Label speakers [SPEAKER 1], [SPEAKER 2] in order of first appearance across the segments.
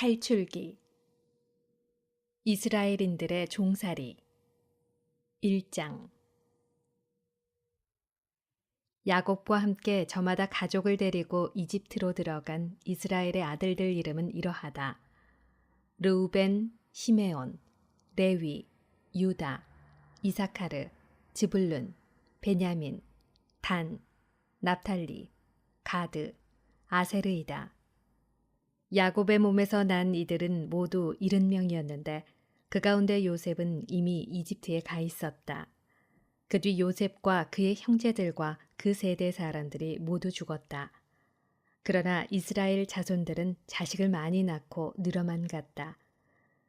[SPEAKER 1] 탈출기. 이스라엘인들의 종살이. 1장. 야곱과 함께 저마다 가족을 데리고 이집트로 들어간 이스라엘의 아들들 이름은 이러하다. 르우벤, 시메온, 레위, 유다, 이사카르, 즈불룬, 베냐민, 단, 납탈리, 가드, 아세르이다. 야곱의 몸에서 난 이들은 모두 70명이었는데 그 가운데 요셉은 이미 이집트에 가 있었다. 그 뒤 요셉과 그의 형제들과 그 세대 사람들이 모두 죽었다. 그러나 이스라엘 자손들은 자식을 많이 낳고 늘어만 갔다.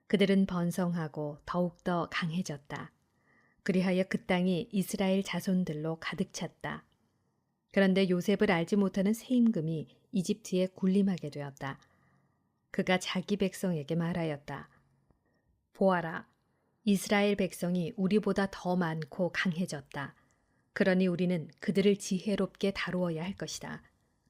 [SPEAKER 1] 그들은 번성하고 더욱더 강해졌다. 그리하여 그 땅이 이스라엘 자손들로 가득 찼다. 그런데 요셉을 알지 못하는 새 임금이 이집트에 군림하게 되었다. 그가 자기 백성에게 말하였다. 보아라, 이스라엘 백성이 우리보다 더 많고 강해졌다. 그러니 우리는 그들을 지혜롭게 다루어야 할 것이다.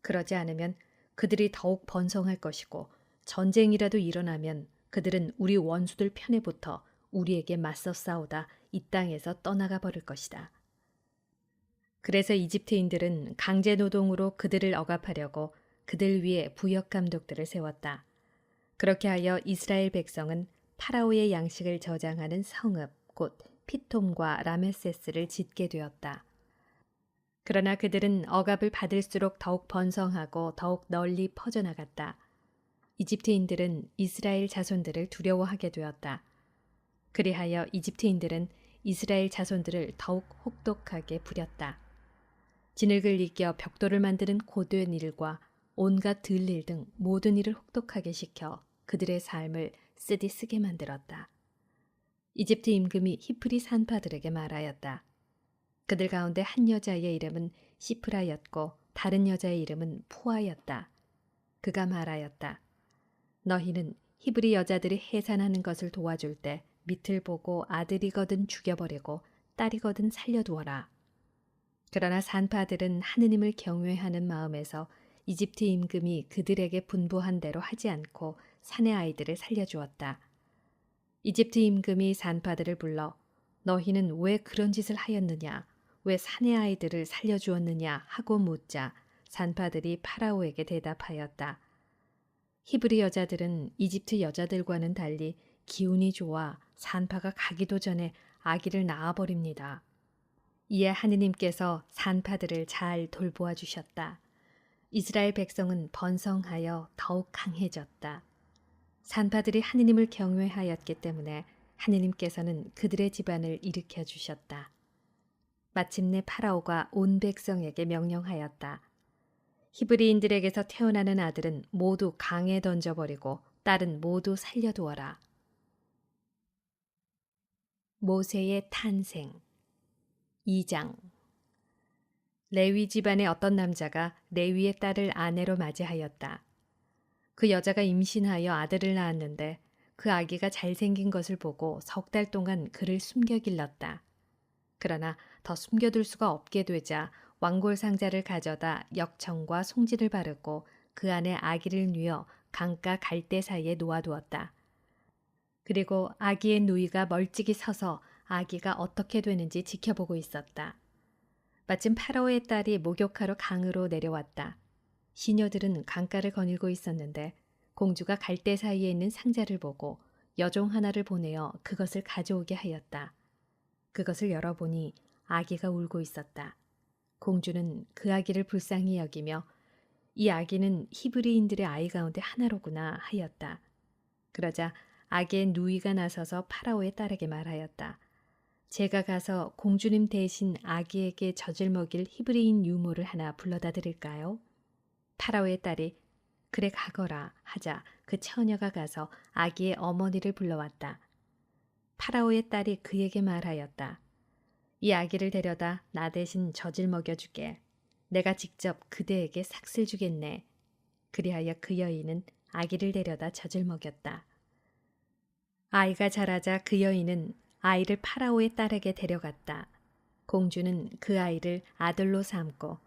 [SPEAKER 1] 그러지 않으면 그들이 더욱 번성할 것이고 전쟁이라도 일어나면 그들은 우리 원수들 편에 붙어 우리에게 맞서 싸우다 이 땅에서 떠나가 버릴 것이다. 그래서 이집트인들은 강제 노동으로 그들을 억압하려고 그들 위에 부역 감독들을 세웠다. 그렇게 하여 이스라엘 백성은 파라오의 양식을 저장하는 성읍 곧 피톰과 라메세스를 짓게 되었다. 그러나 그들은 억압을 받을수록 더욱 번성하고 더욱 널리 퍼져나갔다. 이집트인들은 이스라엘 자손들을 두려워하게 되었다. 그리하여 이집트인들은 이스라엘 자손들을 더욱 혹독하게 부렸다. 진흙을 이겨 벽돌을 만드는 고된 일과 온갖 들일 등 모든 일을 혹독하게 시켜 그들의 삶을 쓰디쓰게 만들었다. 이집트 임금이 히브리 산파들에게 말하였다. 그들 가운데 한 여자의 이름은 시프라였고 다른 여자의 이름은 푸아였다. 그가 말하였다. 너희는 히브리 여자들이 해산하는 것을 도와줄 때 밑을 보고 아들이거든 죽여버리고 딸이거든 살려두어라. 그러나 산파들은 하느님을 경외하는 마음에서 이집트 임금이 그들에게 분부한 대로 하지 않고 산의 아이들을 살려주었다. 이집트 임금이 산파들을 불러 너희는 왜 그런 짓을 하였느냐, 왜 산의 아이들을 살려주었느냐 하고 묻자 산파들이 파라오에게 대답하였다. 히브리 여자들은 이집트 여자들과는 달리 기운이 좋아 산파가 가기도 전에 아기를 낳아버립니다. 이에 하느님께서 산파들을 잘 돌보아 주셨다. 이스라엘 백성은 번성하여 더욱 강해졌다. 산파들이 하느님을 경외하였기 때문에 하느님께서는 그들의 집안을 일으켜 주셨다. 마침내 파라오가 온 백성에게 명령하였다. 히브리인들에게서 태어나는 아들은 모두 강에 던져버리고 딸은 모두 살려두어라. 모세의 탄생. 2장. 레위 집안의 어떤 남자가 레위의 딸을 아내로 맞이하였다. 그 여자가 임신하여 아들을 낳았는데 그 아기가 잘생긴 것을 보고 석 달 동안 그를 숨겨 길렀다. 그러나 더 숨겨둘 수가 없게 되자 왕골 상자를 가져다 역청과 송진을 바르고 그 안에 아기를 뉘어 강가 갈대 사이에 놓아두었다. 그리고 아기의 누이가 멀찍이 서서 아기가 어떻게 되는지 지켜보고 있었다. 마침 파라오의 딸이 목욕하러 강으로 내려왔다. 시녀들은 강가를 거닐고 있었는데 공주가 갈대 사이에 있는 상자를 보고 여종 하나를 보내어 그것을 가져오게 하였다. 그것을 열어보니 아기가 울고 있었다. 공주는 그 아기를 불쌍히 여기며 이 아기는 히브리인들의 아이 가운데 하나로구나 하였다. 그러자 아기의 누이가 나서서 파라오의 딸에게 말하였다. 제가 가서 공주님 대신 아기에게 젖을 먹일 히브리인 유모를 하나 불러다 드릴까요? 파라오의 딸이 그래 가거라 하자 그 처녀가 가서 아기의 어머니를 불러왔다. 파라오의 딸이 그에게 말하였다. 이 아기를 데려다 나 대신 젖을 먹여주게. 내가 직접 그대에게 삭슬 주겠네. 그리하여 그 여인은 아기를 데려다 젖을 먹였다. 아이가 자라자 그 여인은 아이를 파라오의 딸에게 데려갔다. 공주는 그 아이를 아들로 삼고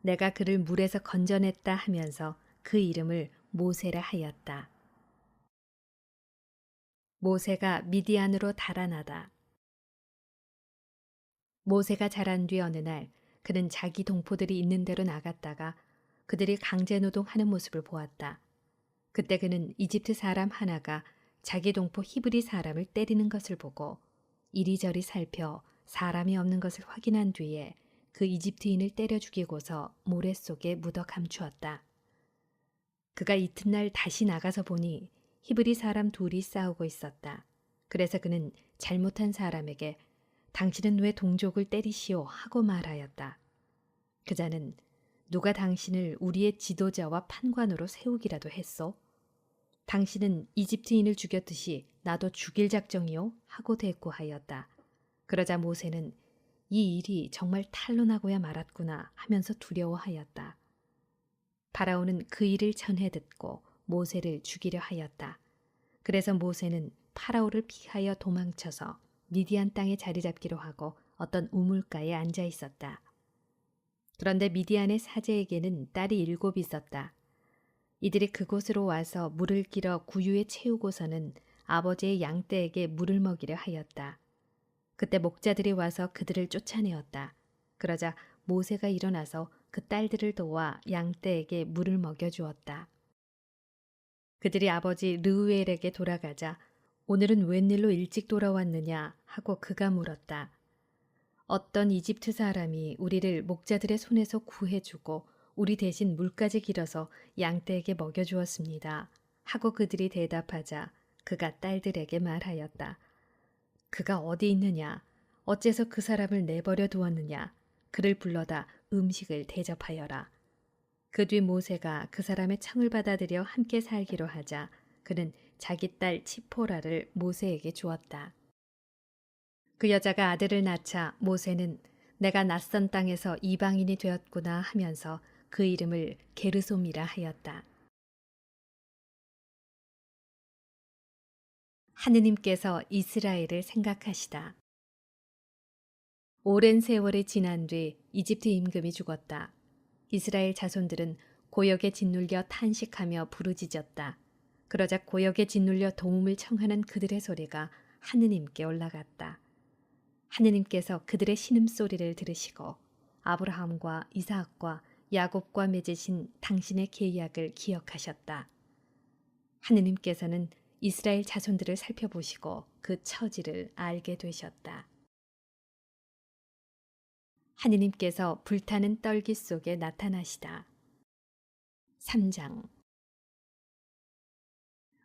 [SPEAKER 1] 내가 그를 물에서 건져냈다 하면서 그 이름을 모세라 하였다. 모세가 미디안으로 달아나다. 모세가 자란 뒤 어느 날 그는 자기 동포들이 있는 대로 나갔다가 그들이 강제 노동하는 모습을 보았다. 그때 그는 이집트 사람 하나가 자기 동포 히브리 사람을 때리는 것을 보고 이리저리 살펴 사람이 없는 것을 확인한 뒤에 그 이집트인을 때려 죽이고서 모래 속에 묻어 감추었다. 그가 이튿날 다시 나가서 보니 히브리 사람 둘이 싸우고 있었다. 그래서 그는 잘못한 사람에게 당신은 왜 동족을 때리시오 하고 말하였다. 그자는 누가 당신을 우리의 지도자와 판관으로 세우기라도 했소? 당신은 이집트인을 죽였듯이 나도 죽일 작정이요? 하고 대꾸하였다. 그러자 모세는 이 일이 정말 탄로나고야 말았구나 하면서 두려워하였다. 바라오는 그 일을 전해 듣고 모세를 죽이려 하였다. 그래서 모세는 파라오를 피하여 도망쳐서 미디안 땅에 자리 잡기로 하고 어떤 우물가에 앉아 있었다. 그런데 미디안의 사제에게는 딸이 7 있었다. 이들이 그곳으로 와서 물을 길어 구유에 채우고서는 아버지의 양떼에게 물을 먹이려 하였다. 그때 목자들이 와서 그들을 쫓아내었다. 그러자 모세가 일어나서 그 딸들을 도와 양떼에게 물을 먹여주었다. 그들이 아버지 르우엘에게 돌아가자 오늘은 웬일로 일찍 돌아왔느냐 하고 그가 물었다. 어떤 이집트 사람이 우리를 목자들의 손에서 구해주고 우리 대신 물까지 길어서 양떼에게 먹여주었습니다. 하고 그들이 대답하자 그가 딸들에게 말하였다. 그가 어디 있느냐? 어째서 그 사람을 내버려 두었느냐? 그를 불러다 음식을 대접하여라. 그 뒤 모세가 그 사람의 청을 받아들여 함께 살기로 하자 그는 자기 딸 치포라를 모세에게 주었다. 그 여자가 아들을 낳자 모세는 내가 낯선 땅에서 이방인이 되었구나 하면서 그 이름을 게르솜이라 하였다. 하느님께서 이스라엘을 생각하시다. 오랜 세월이 지난 뒤 이집트 임금이 죽었다. 이스라엘 자손들은 고역에 짓눌려 탄식하며 부르짖었다. 그러자 고역에 짓눌려 도움을 청하는 그들의 소리가 하느님께 올라갔다. 하느님께서 그들의 신음소리를 들으시고 아브라함과 이삭과 야곱과 맺으신 당신의 계약을 기억하셨다. 하느님께서는 이스라엘 자손들을 살펴보시고 그 처지를 알게 되셨다. 하느님께서 불타는 떨기 속에 나타나시다. 3장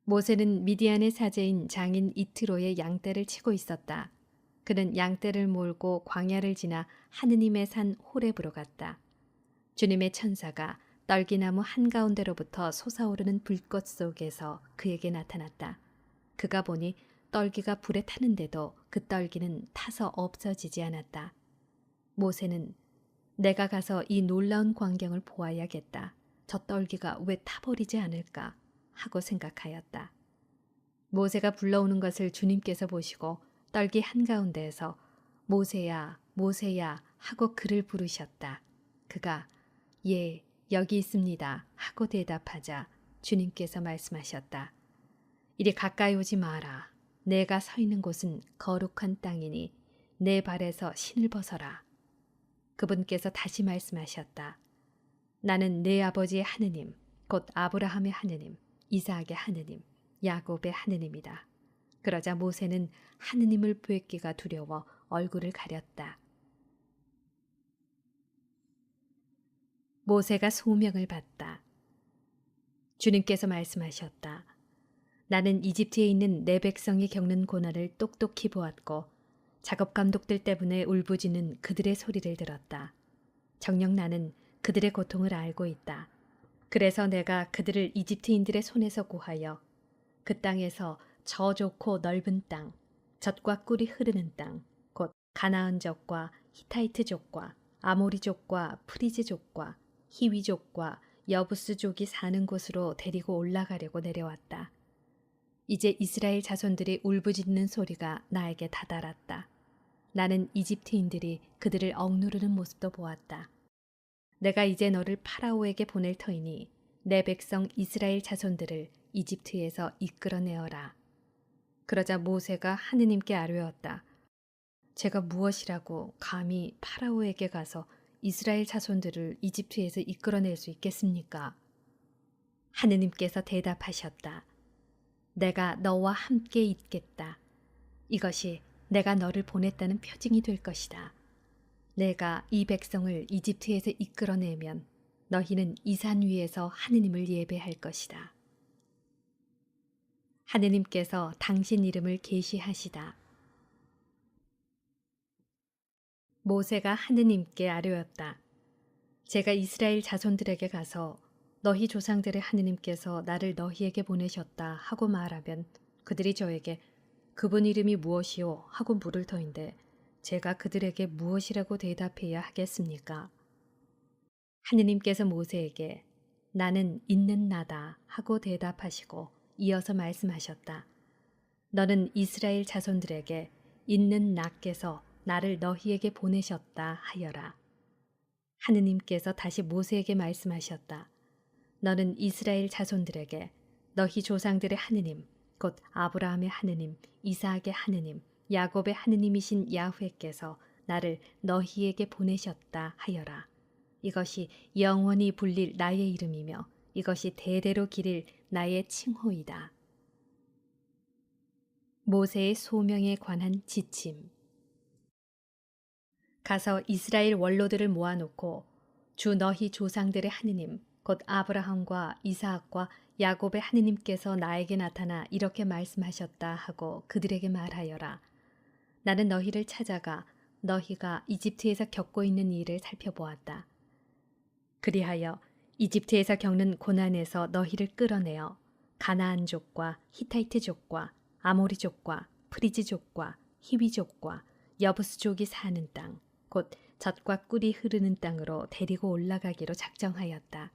[SPEAKER 1] 모세는 미디안의 사제인 장인 이트로의 양떼를 치고 있었다. 그는 양떼를 몰고 광야를 지나 하느님의 산 호렙으로 갔다. 주님의 천사가 떨기나무 한가운데로부터 솟아오르는 불꽃 속에서 그에게 나타났다. 그가 보니 떨기가 불에 타는데도 그 떨기는 타서 없어지지 않았다. 모세는 내가 가서 이 놀라운 광경을 보아야겠다. 저 떨기가 왜 타버리지 않을까 하고 생각하였다. 모세가 불러오는 것을 주님께서 보시고 떨기 한가운데에서 모세야 모세야 하고 그를 부르셨다. 그가 예 여기 있습니다 하고 대답하자 주님께서 말씀하셨다. 이리 가까이 오지 마라. 내가 서 있는 곳은 거룩한 땅이니 내 발에서 신을 벗어라. 그분께서 다시 말씀하셨다. 나는 내 아버지의 하느님, 곧 아브라함의 하느님, 이삭의 하느님, 야곱의 하느님이다. 그러자 모세는 하느님을 뵙기가 두려워 얼굴을 가렸다. 모세가 소명을 받다. 주님께서 말씀하셨다. 나는 이집트에 있는 내 백성이 겪는 고난을 똑똑히 보았고 작업 감독들 때문에 울부짖는 그들의 소리를 들었다. 정녕 나는 그들의 고통을 알고 있다. 그래서 내가 그들을 이집트인들의 손에서 구하여 그 땅에서 저 좋고 넓은 땅, 젖과 꿀이 흐르는 땅, 곧 가나안족과 히타이트족과 아모리족과 프리즈족과 히위족과 여부스족이 사는 곳으로 데리고 올라가려고 내려왔다. 이제 이스라엘 자손들이 울부짖는 소리가 나에게 다다랐다. 나는 이집트인들이 그들을 억누르는 모습도 보았다. 내가 이제 너를 파라오에게 보낼 터이니 내 백성 이스라엘 자손들을 이집트에서 이끌어내어라. 그러자 모세가 하느님께 아뢰었다. 제가 무엇이라고 감히 파라오에게 가서 이스라엘 자손들을 이집트에서 이끌어낼 수 있겠습니까? 하느님께서 대답하셨다. 내가 너와 함께 있겠다. 이것이 내가 너를 보냈다는 표징이 될 것이다. 내가 이 백성을 이집트에서 이끌어내면 너희는 이 산 위에서 하느님을 예배할 것이다. 하느님께서 당신 이름을 계시하시다. 모세가 하느님께 아뢰었다. 제가 이스라엘 자손들에게 가서 너희 조상들의 하느님께서 나를 너희에게 보내셨다 하고 말하면 그들이 저에게 그분 이름이 무엇이요 하고 물을 터인데 제가 그들에게 무엇이라고 대답해야 하겠습니까? 하느님께서 모세에게 나는 있는 나다 하고 대답하시고 이어서 말씀하셨다. 너는 이스라엘 자손들에게 있는 나께서 나를 너희에게 보내셨다 하여라. 하느님께서 다시 모세에게 말씀하셨다. 너는 이스라엘 자손들에게 너희 조상들의 하느님, 곧 아브라함의 하느님, 이삭의 하느님, 야곱의 하느님이신 야훼께서 나를 너희에게 보내셨다 하여라. 이것이 영원히 불릴 나의 이름이며 이것이 대대로 기릴 나의 칭호이다. 모세의 소명에 관한 지침. 가서 이스라엘 원로들을 모아놓고 주 너희 조상들의 하느님 곧 아브라함과 이삭과 야곱의 하느님께서 나에게 나타나 이렇게 말씀하셨다 하고 그들에게 말하여라. 나는 너희를 찾아가 너희가 이집트에서 겪고 있는 일을 살펴보았다. 그리하여 이집트에서 겪는 고난에서 너희를 끌어내어 가나안족과 히타이트족과 아모리족과 프리지족과 히위족과 여부스족이 사는 땅, 곧 젖과 꿀이 흐르는 땅으로 데리고 올라가기로 작정하였다.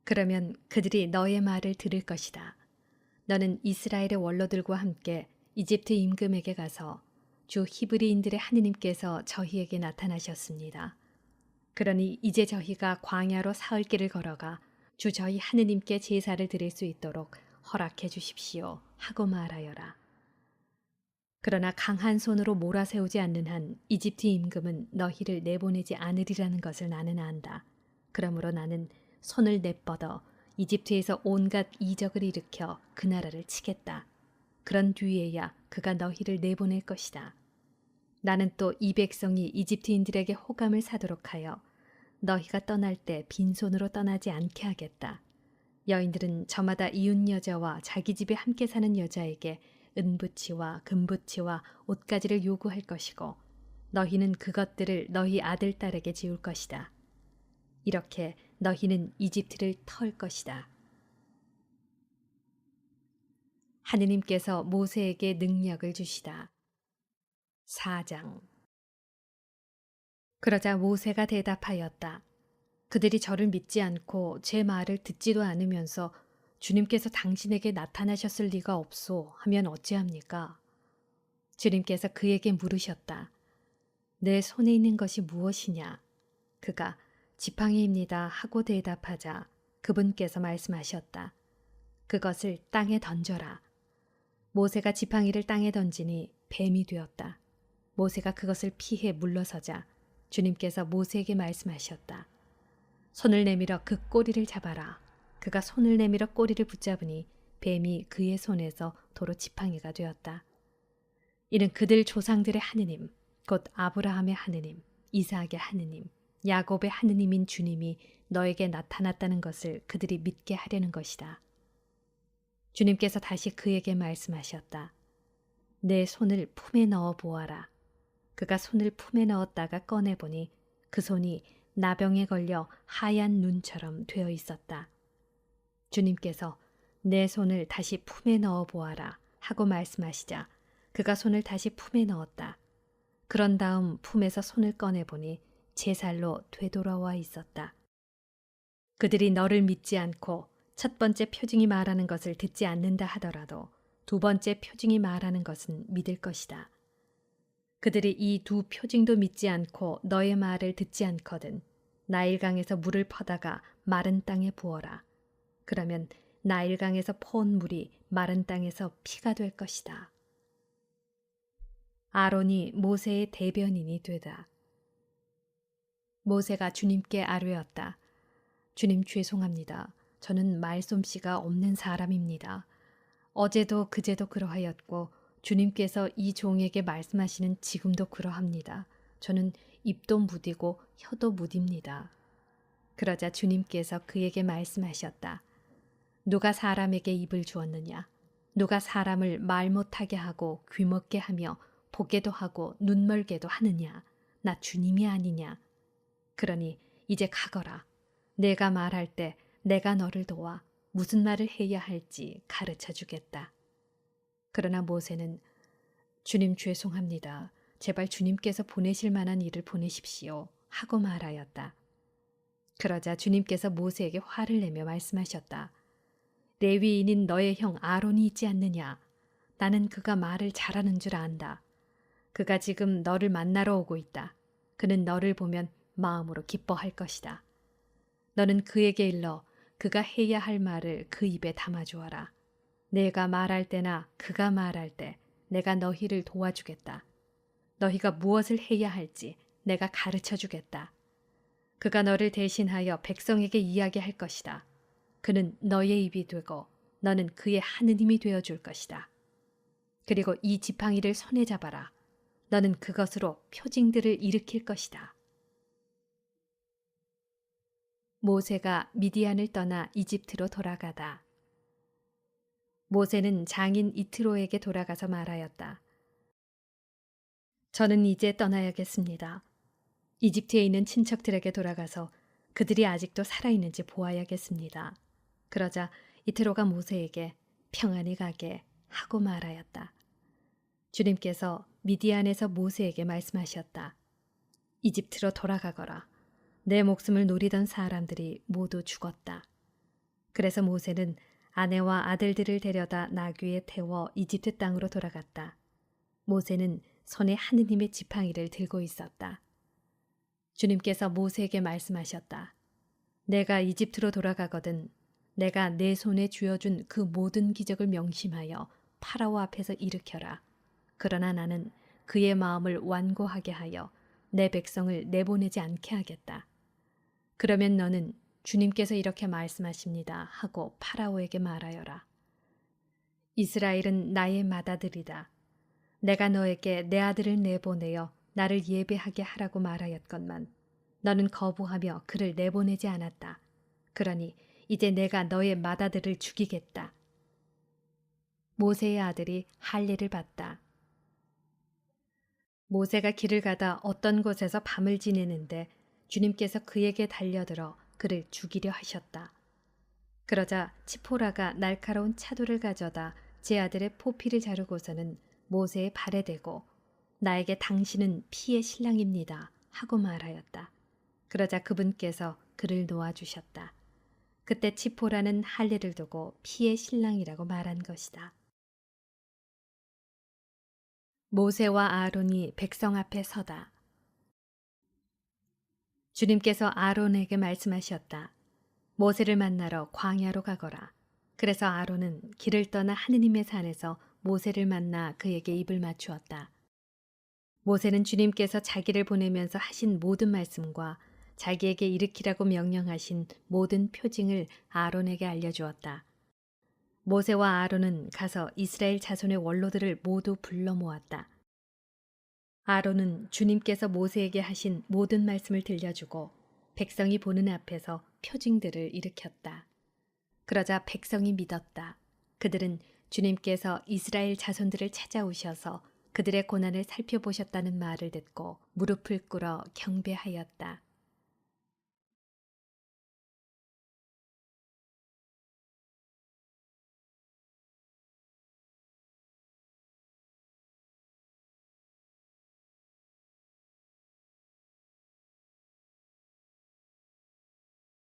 [SPEAKER 1] 그러면 그들이 너의 말을 들을 것이다. 너는 이스라엘의 원로들과 함께 이집트 임금에게 가서 주 히브리인들의 하느님께서 저희에게 나타나셨습니다. 그러니 이제 저희가 광야로 사흘 길을 걸어가 주 저희 하느님께 제사를 드릴 수 있도록 허락해 주십시오 하고 말하여라. 그러나 강한 손으로 몰아세우지 않는 한 이집트 임금은 너희를 내보내지 않으리라는 것을 나는 안다. 그러므로 나는 손을 내뻗어 이집트에서 온갖 이적을 일으켜 그 나라를 치겠다. 그런 뒤에야 그가 너희를 내보낼 것이다. 나는 또 이 백성이 이집트인들에게 호감을 사도록 하여 너희가 떠날 때 빈손으로 떠나지 않게 하겠다. 여인들은 저마다 이웃 여자와 자기 집에 함께 사는 여자에게 은부치와 금부치와 옷가지를 요구할 것이고 너희는 그것들을 너희 아들 딸에게 지울 것이다. 이렇게 너희는 이집트를 털 것이다. 하느님께서 모세에게 능력을 주시다. 4장. 그러자 모세가 대답하였다. 그들이 저를 믿지 않고 제 말을 듣지도 않으면서 주님께서 당신에게 나타나셨을 리가 없소 하면 어찌합니까? 주님께서 그에게 물으셨다. 내 손에 있는 것이 무엇이냐? 그가 지팡이입니다 하고 대답하자 그분께서 말씀하셨다. 그것을 땅에 던져라. 모세가 지팡이를 땅에 던지니 뱀이 되었다. 모세가 그것을 피해 물러서자 주님께서 모세에게 말씀하셨다. 손을 내밀어 그 꼬리를 잡아라. 그가 손을 내밀어 꼬리를 붙잡으니 뱀이 그의 손에서 도로 지팡이가 되었다. 이는 그들 조상들의 하느님, 곧 아브라함의 하느님, 이삭의 하느님, 야곱의 하느님인 주님이 너에게 나타났다는 것을 그들이 믿게 하려는 것이다. 주님께서 다시 그에게 말씀하셨다. 내 손을 품에 넣어 보아라. 그가 손을 품에 넣었다가 꺼내보니 그 손이 나병에 걸려 하얀 눈처럼 되어 있었다. 주님께서 내 손을 다시 품에 넣어 보아라 하고 말씀하시자 그가 손을 다시 품에 넣었다. 그런 다음 품에서 손을 꺼내보니 3살로 되돌아와 있었다. 그들이 너를 믿지 않고 첫 번째 표징이 말하는 것을 듣지 않는다 하더라도 두 번째 표징이 말하는 것은 믿을 것이다. 그들이 이 두 표징도 믿지 않고 너의 말을 듣지 않거든 나일강에서 물을 퍼다가 마른 땅에 부어라. 그러면 나일강에서 퍼온 물이 마른 땅에서 피가 될 것이다. 아론이 모세의 대변인이 되다. 모세가 주님께 아뢰었다. 주님 죄송합니다. 저는 말솜씨가 없는 사람입니다. 어제도 그제도 그러하였고 주님께서 이 종에게 말씀하시는 지금도 그러합니다. 저는 입도 무디고 혀도 무딥니다. 그러자 주님께서 그에게 말씀하셨다. 누가 사람에게 입을 주었느냐? 누가 사람을 말 못하게 하고 귀먹게 하며 보게도 하고 눈멀게도 하느냐? 나 주님이 아니냐? 그러니 이제 가거라. 내가 말할 때 내가 너를 도와 무슨 말을 해야 할지 가르쳐 주겠다. 그러나 모세는 주님 죄송합니다. 제발 주님께서 보내실 만한 일을 보내십시오. 하고 말하였다. 그러자 주님께서 모세에게 화를 내며 말씀하셨다. 레위인인 너의 형 아론이 있지 않느냐? 나는 그가 말을 잘하는 줄 안다. 그가 지금 너를 만나러 오고 있다. 그는 너를 보면 마음으로 기뻐할 것이다. 너는 그에게 일러 그가 해야 할 말을 그 입에 담아주어라. 내가 말할 때나 그가 말할 때 내가 너희를 도와주겠다. 너희가 무엇을 해야 할지 내가 가르쳐 주겠다. 그가 너를 대신하여 백성에게 이야기할 것이다. 그는 너의 입이 되고 너는 그의 하느님이 되어줄 것이다. 그리고 이 지팡이를 손에 잡아라. 너는 그것으로 표징들을 일으킬 것이다. 모세가 미디안을 떠나 이집트로 돌아가다. 모세는 장인 이트로에게 돌아가서 말하였다. 저는 이제 떠나야겠습니다. 이집트에 있는 친척들에게 돌아가서 그들이 아직도 살아있는지 보아야겠습니다. 그러자 이트로가 모세에게 평안히 가게 하고 말하였다. 주님께서 미디안에서 모세에게 말씀하셨다. 이집트로 돌아가거라. 내 목숨을 노리던 사람들이 모두 죽었다. 그래서 모세는 아내와 아들들을 데려다 나귀에 태워 이집트 땅으로 돌아갔다. 모세는 손에 하느님의 지팡이를 들고 있었다. 주님께서 모세에게 말씀하셨다. 내가 이집트로 돌아가거든 내가 내 손에 쥐어준 그 모든 기적을 명심하여 파라오 앞에서 일으켜라. 그러나 나는 그의 마음을 완고하게 하여 내 백성을 내보내지 않게 하겠다. 그러면 너는 주님께서 이렇게 말씀하십니다 하고 파라오에게 말하여라. 이스라엘은 나의 맏아들이다. 내가 너에게 내 아들을 내보내어 나를 예배하게 하라고 말하였건만 너는 거부하며 그를 내보내지 않았다. 그러니 이제 내가 너의 맏아들을 죽이겠다. 모세의 아들이 할례를 받다. 모세가 길을 가다 어떤 곳에서 밤을 지내는데 주님께서 그에게 달려들어 그를 죽이려 하셨다. 그러자 치포라가 날카로운 차도를 가져다 제 아들의 포피를 자르고서는 모세의 발에 대고 나에게 당신은 피의 신랑입니다 하고 말하였다. 그러자 그분께서 그를 놓아주셨다. 그때 치포라는 할례를 두고 피의 신랑이라고 말한 것이다. 모세와 아론이 백성 앞에 서다. 주님께서 아론에게 말씀하셨다. 모세를 만나러 광야로 가거라. 그래서 아론은 길을 떠나 하느님의 산에서 모세를 만나 그에게 입을 맞추었다. 모세는 주님께서 자기를 보내면서 하신 모든 말씀과 자기에게 일으키라고 명령하신 모든 표징을 아론에게 알려주었다. 모세와 아론은 가서 이스라엘 자손의 원로들을 모두 불러 모았다. 아론은 주님께서 모세에게 하신 모든 말씀을 들려주고 백성이 보는 앞에서 표징들을 일으켰다. 그러자 백성이 믿었다. 그들은 주님께서 이스라엘 자손들을 찾아오셔서 그들의 고난을 살펴보셨다는 말을 듣고 무릎을 꿇어 경배하였다.